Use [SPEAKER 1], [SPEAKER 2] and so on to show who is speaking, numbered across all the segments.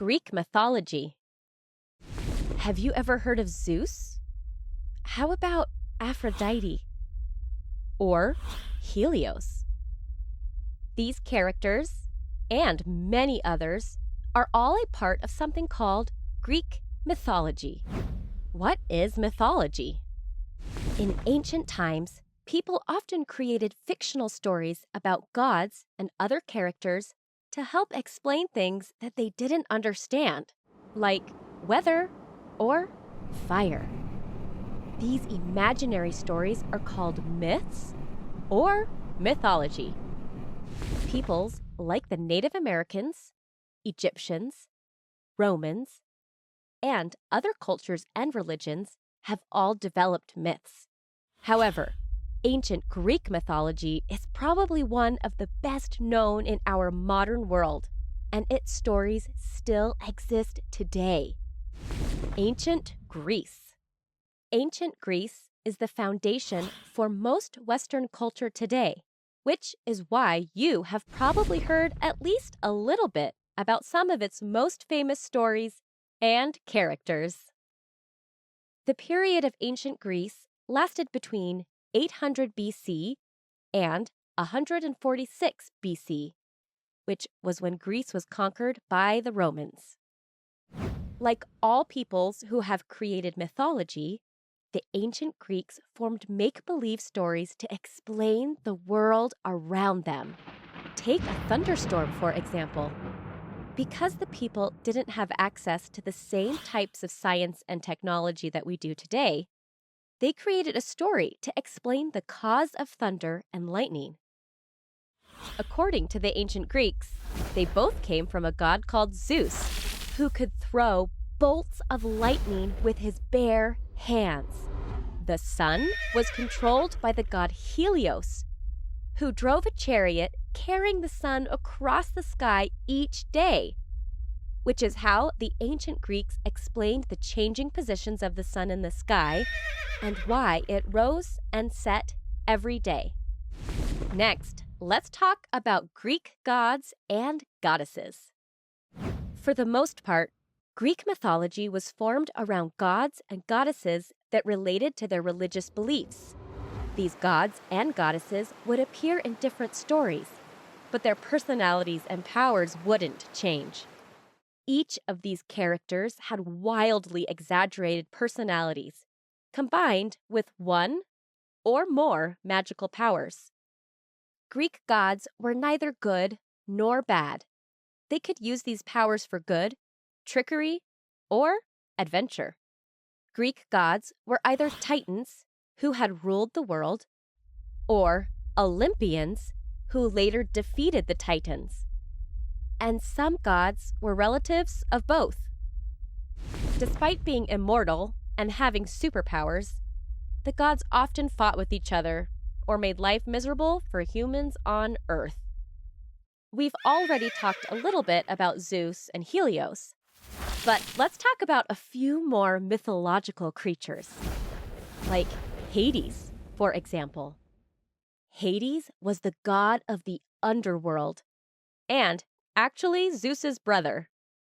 [SPEAKER 1] Greek mythology. Have you ever heard of Zeus? How about Aphrodite? Or Helios? These characters, and many others, are all a part of something called Greek mythology. What is mythology? In ancient times, people often created fictional stories about gods and other characters to help explain things that they didn't understand, like weather or fire. These imaginary stories are called myths or mythology. Peoples like the Native Americans, Egyptians, Romans, and other cultures and religions have all developed myths. However, ancient Greek mythology is probably one of the best known in our modern world, and its stories still exist today. Ancient Greece. Ancient Greece is the foundation for most Western culture today, which is why you have probably heard at least a little bit about some of its most famous stories and characters. The period of ancient Greece lasted between 800 BC and 146 BC, which was when Greece was conquered by the Romans. Like all peoples who have created mythology, the ancient Greeks formed make-believe stories to explain the world around them. Take a thunderstorm, for example. Because the people didn't have access to the same types of science and technology that we do today, they created a story to explain the cause of thunder and lightning. According to the ancient Greeks, they both came from a god called Zeus, who could throw bolts of lightning with his bare hands. The sun was controlled by the god Helios, who drove a chariot carrying the sun across the sky each day, which is how the ancient Greeks explained the changing positions of the sun in the sky and why it rose and set every day. Next, let's talk about Greek gods and goddesses. For the most part, Greek mythology was formed around gods and goddesses that related to their religious beliefs. These gods and goddesses would appear in different stories, but their personalities and powers wouldn't change. Each of these characters had wildly exaggerated personalities, combined with one or more magical powers. Greek gods were neither good nor bad. They could use these powers for good, trickery, or adventure. Greek gods were either titans, who had ruled the world, or Olympians, who later defeated the Titans. And some gods were relatives of both. Despite being immortal and having superpowers, the gods often fought with each other or made life miserable for humans on Earth. We've already talked a little bit about Zeus and Helios, but let's talk about a few more mythological creatures, like Hades, for example. Hades was the god of the underworld, and actually Zeus's brother.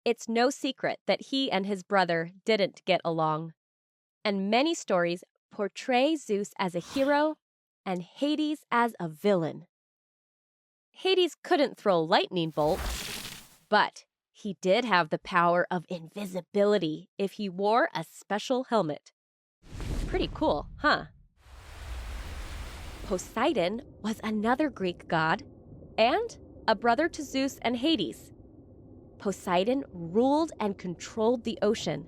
[SPEAKER 1] It's no secret that he and his brother didn't get along, and many stories portray Zeus as a hero and Hades as a villain. Hades couldn't throw lightning bolts, but he did have the power of invisibility if he wore a special helmet. Pretty cool, huh? Poseidon was another Greek god and a brother to Zeus and Hades. Poseidon ruled and controlled the ocean.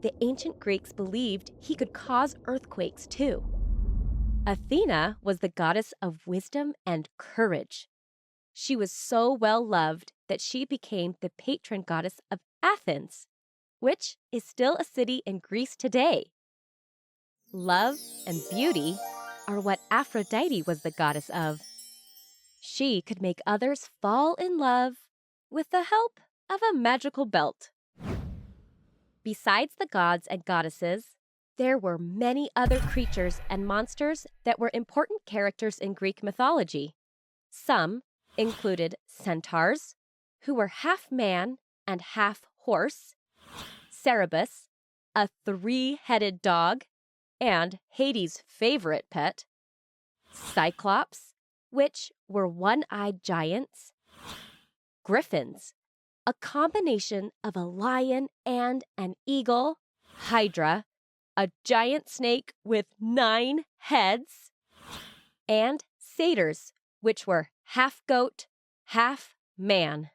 [SPEAKER 1] The ancient Greeks believed he could cause earthquakes too. Athena was the goddess of wisdom and courage. She was so well loved that she became the patron goddess of Athens, which is still a city in Greece today. Love and beauty are what Aphrodite was the goddess of. She could make others fall in love with the help of a magical belt. Besides the gods and goddesses, there were many other creatures and monsters that were important characters in Greek mythology. Some included centaurs, who were half man and half horse, Cerberus, a three-headed dog, and Hades' favorite pet, Cyclops, which were one-eyed giants, griffins, a combination of a lion and an eagle, Hydra, a giant snake with 9 heads, and satyrs, which were half goat, half man.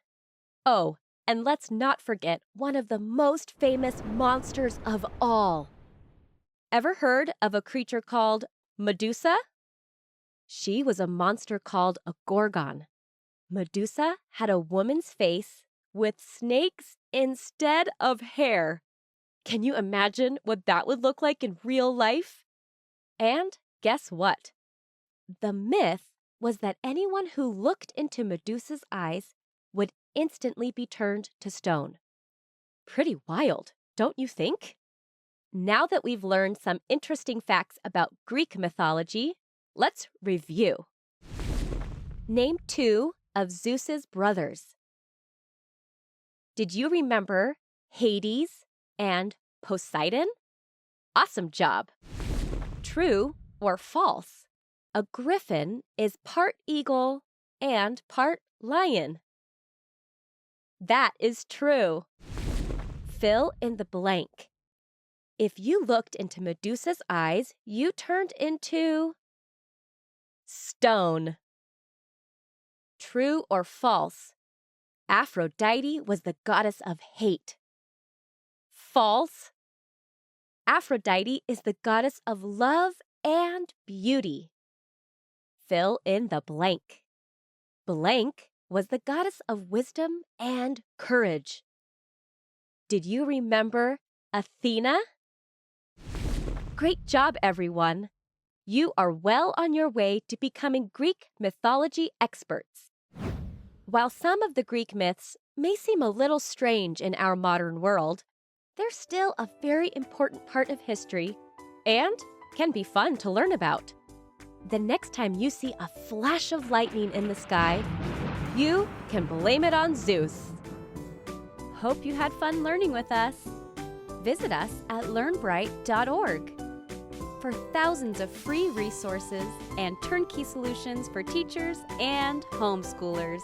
[SPEAKER 1] Oh, and let's not forget one of the most famous monsters of all. Ever heard of a creature called Medusa? She was a monster called a gorgon. Medusa had a woman's face with snakes instead of hair. Can you imagine what that would look like in real life? And guess what? The myth was that anyone who looked into Medusa's eyes would instantly be turned to stone. Pretty wild, don't you think? Now that we've learned some interesting facts about Greek mythology, let's review. Name 2 of Zeus's brothers. Did you remember Hades and Poseidon? Awesome job! True or false? A griffin is part eagle and part lion. That is true. Fill in the blank. If you looked into Medusa's eyes, you turned into stone. True or false? Aphrodite was the goddess of hate. False. Aphrodite is the goddess of love and beauty. Fill in the blank. Blank was the goddess of wisdom and courage. Did you remember Athena? Great job, everyone! You are well on your way to becoming Greek mythology experts. While some of the Greek myths may seem a little strange in our modern world, they're still a very important part of history and can be fun to learn about. The next time you see a flash of lightning in the sky, you can blame it on Zeus. Hope you had fun learning with us. Visit us at learnbright.org for thousands of free resources and turnkey solutions for teachers and homeschoolers.